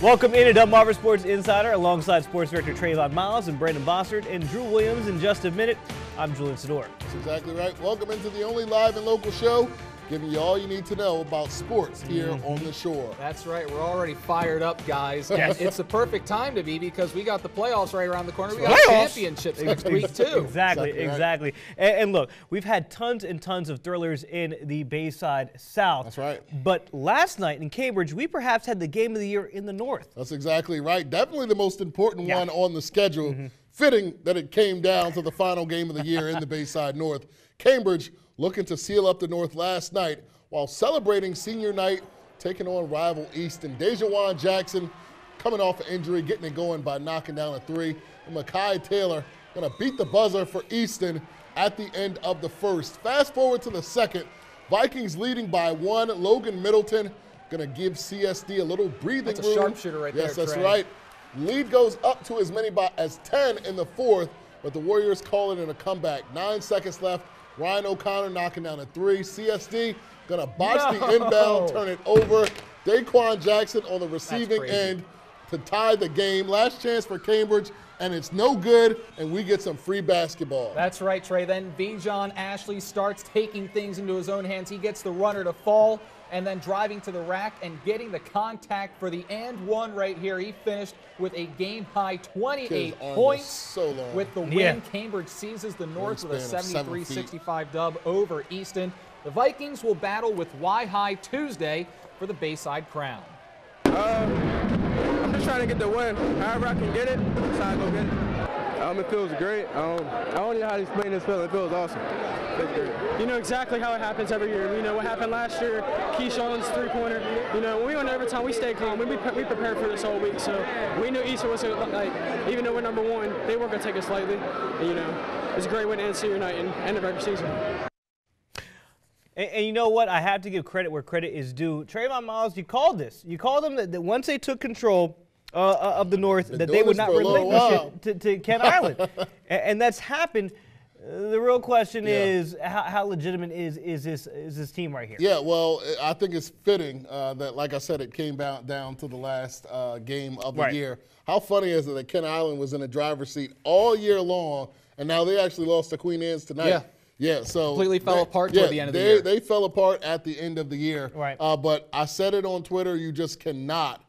Welcome into Delmarva Sports Insider alongside Sports Director Trayvon Miles and Brandon Bossert and Drew Williams in just a minute. I'm Julian Sador. That's exactly right. Welcome into the only live and local show, giving you all you need to know about sports here on the shore. That's right. We're already fired up, guys. Yes. It's the perfect time to be because we got the playoffs right around the corner. We got championships next week, too. Exactly. And look, we've had tons and tons of thrillers in the Bayside South. That's right. But last night in Cambridge, we perhaps had the game of the year in the North. That's exactly right. Definitely the most important one on the schedule. Fitting that it came down to the final game of the year in the Bayside North. Cambridge looking to seal up the North last night while celebrating senior night, taking on rival Easton. Dejawan Jackson coming off an injury, getting it going by knocking down a three. And Makai Taylor going to beat the buzzer for Easton at the end of the first. Fast forward to the second. Vikings leading by one. Logan Middleton going to give CSD a little breathing room. That's a sharpshooter right there, Yes, that's Trey. right. Lead goes up to as many as 10 in the fourth, but the Warriors call it in a comeback. 9 seconds left. Ryan O'Connor knocking down a three. CSD gonna botch the inbound, turn it over. Daquan Jackson on the receiving end to tie the game. Last chance for Cambridge, and it's no good, and we get some free basketball. That's right, Trey. Then Bijan Ashley starts taking things into his own hands. He gets the runner to fall and then driving to the rack and getting the contact for the and one right here. He finished with a game-high 28 points. With the win, Cambridge seizes the North with a 73-65 dub over Easton. The Vikings will battle with Y-High Tuesday for the Bayside crown. I'm just trying to get the win. However I can get it, that's how I go get it. It feels great. I don't know how to explain this feeling. It feels awesome. It's great. You know exactly how it happens every year. You know what happened last year, Keyshawn's three-pointer. You know, when we went to overtime, we stayed calm. We prepared for this all week, so we knew Easton was like, even though we're number one, they weren't going to take us lightly. And, you know, it's a great way to end senior night and end of regular season. And you know what? I have to give credit where credit is due. Trayvon Miles, you called this. You called them that once they took control of the North, that they would not relinquish it to Kent Island. And that's happened. The real question is how legitimate is this team right here? Yeah, well, I think it's fitting that, like I said, it came down to the last game of the year. How funny is it that Kent Island was in the driver's seat all year long, and now they actually lost to Queen Anne's tonight? Yeah, so completely fell apart toward the end of the year. They fell apart at the end of the year. Right. But I said it on Twitter, you just cannot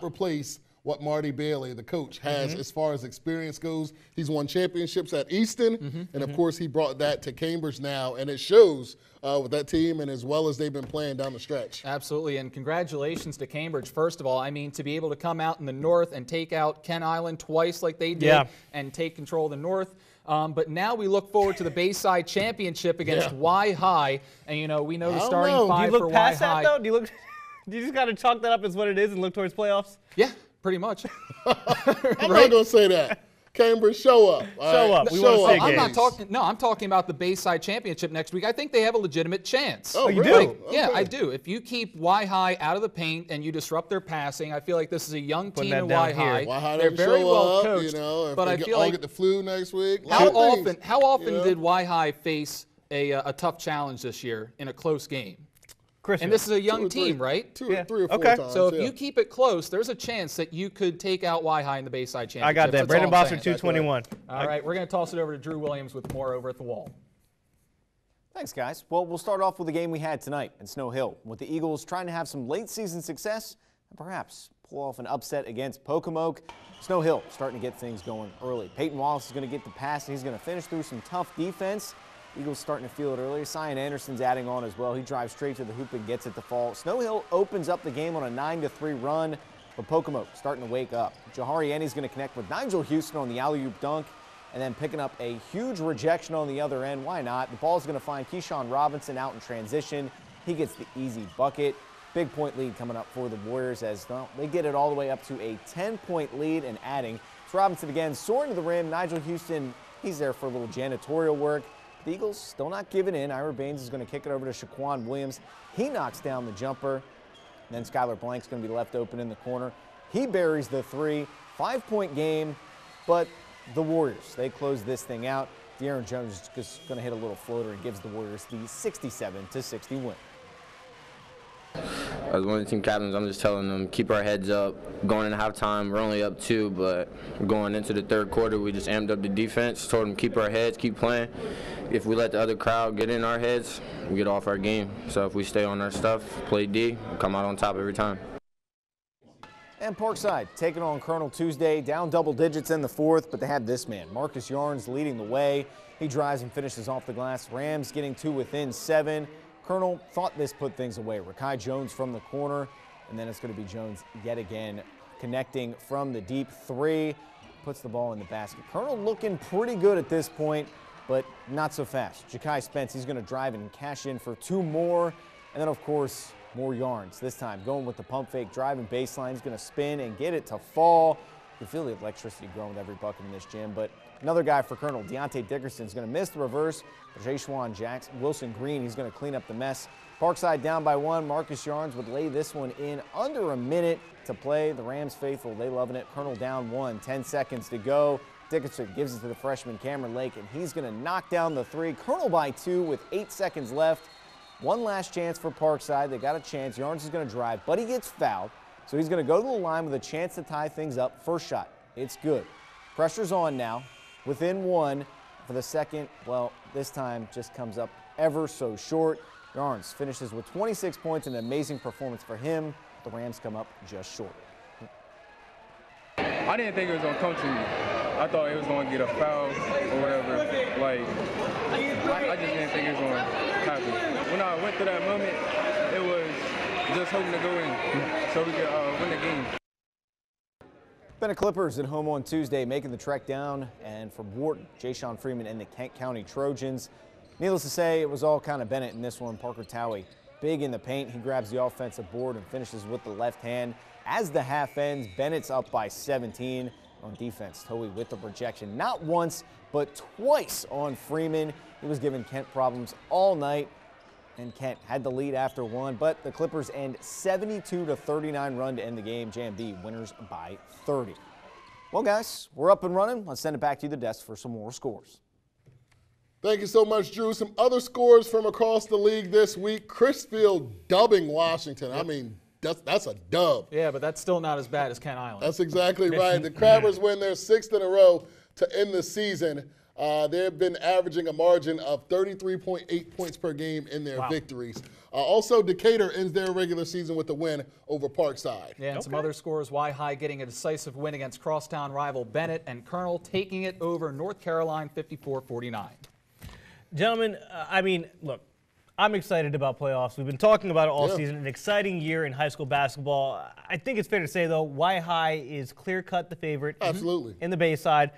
replace what Marty Bailey, the coach, has as far as experience goes. He's won championships at Easton, and of course he brought that to Cambridge now, and it shows with that team and as well as they've been playing down the stretch. Absolutely, and congratulations to Cambridge, first of all. I mean, to be able to come out in the North and take out Kent Island twice like they did and take control of the North. But now we look forward to the Bayside Championship against Y-High, and you know we know the starting five for Y-High. Do you look past that though? Do you just got to chalk that up as what it is and look towards playoffs? Yeah, pretty much. I'm not gonna say that. Cambridge, show up. Show up. We want to see games. I'm talking about the Bayside Championship next week. I think they have a legitimate chance. Oh, you really? do? Yeah, I do. If you keep Y-High out of the paint and you disrup their passing, I feel like this is a young team in Y-High. They're very well coached. You know, but I feel like get the flu next week. How often did Y-High face a tough challenge this year in a close game? And this is a young team, right? Three or four times. So if you keep it close, there's a chance that you could take out Y-High in the Bayside Championship. I got that. Brandon Bossert, 221. All right, we're going to toss it over to Drew Williams with more over at the wall. Thanks, guys. Well, we'll start off with the game we had tonight in Snow Hill, with the Eagles trying to have some late-season success and perhaps pull off an upset against Pocomoke. Snow Hill starting to get things going early. Peyton Wallace is going to get the pass, and he's going to finish through some tough defense. Eagles starting to feel it early. Cyan Anderson's adding on as well. He drives straight to the hoop and gets it to fall. Snow Hill opens up the game on a 9-3 run, but Pocomoke starting to wake up. Jahari Ennie's going to connect with Nigel Houston on the alley-oop dunk, and then picking up a huge rejection on the other end. Why not? The ball's going to find Keyshawn Robinson out in transition. He gets the easy bucket. Big point lead coming up for the Warriors as they get it all the way up to a 10-point lead and adding. It's Robinson again, soaring to the rim. Nigel Houston, he's there for a little janitorial work. The Eagles still not giving in. Ira Baines is going to kick it over to Shaquan Williams. He knocks down the jumper. Then Skylar Blank's going to be left open in the corner. He buries the three. 5-point game, but the Warriors, they close this thing out. De'Aaron Jones is just going to hit a little floater and gives the Warriors the 67-60 win. As one of the team captains, I'm just telling them, keep our heads up. Going into halftime, we're only up 2, but going into the third quarter, we just amped up the defense, told them keep our heads, keep playing. If we let the other crowd get in our heads, we get off our game. So if we stay on our stuff, play D, we'll come out on top every time. And Parkside taking on Colonel Tuesday, down double digits in the fourth, but they had this man, Marcus Yarns, leading the way. He drives and finishes off the glass. Rams getting 2 within 7. Colonel thought this put things away. Rakai Jones from the corner, and then it's going to be Jones yet again connecting from the deep 3. Puts the ball in the basket. Colonel looking pretty good at this point, but not so fast. Ja'Kai Spence, he's going to drive and cash in for 2 more. And then, of course, more Yarns. This time going with the pump fake, driving baseline. He's going to spin and get it to fall. You can feel the electricity growing with every bucket in this gym, but another guy for Colonel, Deontay Dickerson's going to miss the reverse. Jayshwan Jackson, Wilson Green, he's going to clean up the mess. Parkside down by 1. Marcus Yarns would lay this one in under a minute to play. The Rams faithful, they loving it. Colonel down 1, 10 seconds to go. Dickerson gives it to the freshman Cameron Lake, and he's going to knock down the 3. Colonel by 2 with 8 seconds left. One last chance for Parkside. They got a chance. Yarns is going to drive, but he gets fouled. So he's going to go to the line with a chance to tie things up. First shot. It's good. Pressure's on now. Within 1 for the second. Well, this time just comes up ever so short. Yarns finishes with 26 points, an amazing performance for him. The Rams come up just short. I didn't think it was going to come to me. I thought it was going to get a foul or whatever. Like, I just didn't think it was going to happen. When I went through that moment, it was just hoping to go in so we could win the game. Bennett Clippers at home on Tuesday, making the trek down, and from Wharton, Ja'Shawn Freeman and the Kent County Trojans. Needless to say, it was all kind of Bennett in this one. Parker Towie, big in the paint. He grabs the offensive board and finishes with the left hand. As the half ends, Bennett's up by 17 on defense. Towie with the rejection, not once, but twice on Freeman. He was giving Kent problems all night, and Kent had the lead after 1, but the Clippers end 72-39 run to end the game. JMB winners by 30. Well, guys, we're up and running. Let's send it back to the desk for some more scores. Thank you so much, Drew. Some other scores from across the league this week. Chrisfield dubbing Washington. I mean, that's a dub. Yeah, but that's still not as bad as Kent Island. That's exactly right. The Crabbers win their 6th in a row to end the season. They've been averaging a margin of 33.8 points per game in their victories. Also, Decatur ends their regular season with a win over Parkside. Yeah, and some other scores. Y-High getting a decisive win against crosstown rival Bennett, and Colonel taking it over North Carolina 54-49. Gentlemen, I mean, look, I'm excited about playoffs. We've been talking about it all season. An exciting year in high school basketball. I think it's fair to say, though, Y-High is clear-cut the favorite. Absolutely. In the Bayside.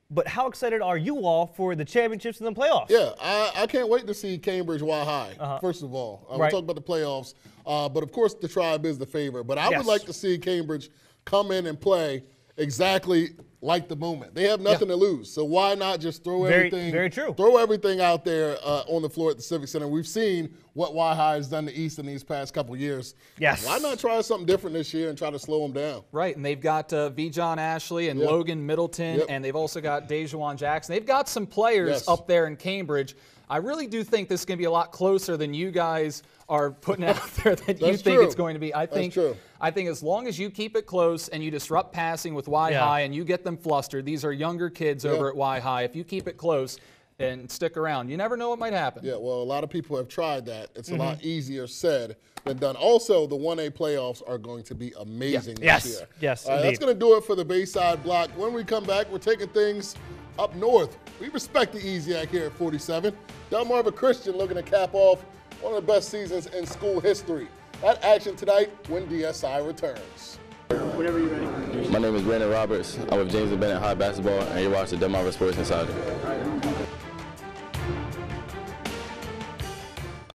But how excited are you all for the championships and the playoffs? Yeah, I can't wait to see Cambridge Y-High, first of all. We'll talk about the playoffs. But, of course, the Tribe is the favorite. But I would like to see Cambridge come in and play exactly like the moment. They have nothing to lose, so why not just throw everything out there on the floor at the Civic Center? We've seen what Y-High has done to Easton these past couple years. Yes. Why not try something different this year and try to slow them down? Right, and they've got V. John Ashley and Logan Middleton, and they've also got Dejuan Jackson. They've got some players up there in Cambridge. I really do think this is going to be a lot closer than you guys are putting out there that you think it's going to be. I think as long as you keep it close and you disrupt passing with Y-High and you get them flustered, these are younger kids over at Y-High. If you keep it close and stick around, you never know what might happen. Yeah, well, a lot of people have tried that. It's a lot easier said than done. Also, the 1A playoffs are going to be amazing this year. Yes, All right, that's going to do it for the Bayside block. When we come back, we're taking things up north. We respect the EZAC here at 47. Delmarva Christian looking to cap off one of the best seasons in school history. That action tonight when DSI returns. Whenever you're ready. My name is Brandon Roberts. I'm with James and Bennett High Basketball, and you're watching Delmarva Sports Insider.